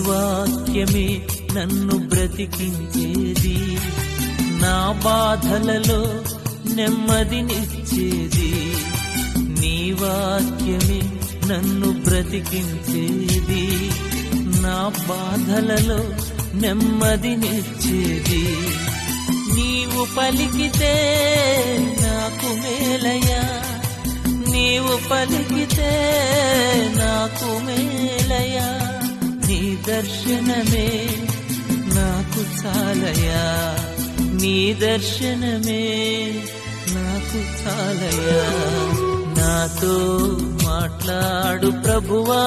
వాక్యమే నన్ను బ్రతికించేది, నా బాధలలో నెమ్మదినిచ్చేది. నీ వాక్యమే నన్ను బ్రతికించేది, నా బాధలలో నెమ్మదినిచ్చేది. నీవు పలికితే నాకు మేలయ్యా, నీవు పలికితే నాకు మేలయ్యా. నీ దర్శనమే నాకు చాలయ్యా, నీ దర్శనమే నాకు చాలయ్యా. నాతో మాట్లాడు ప్రభువా,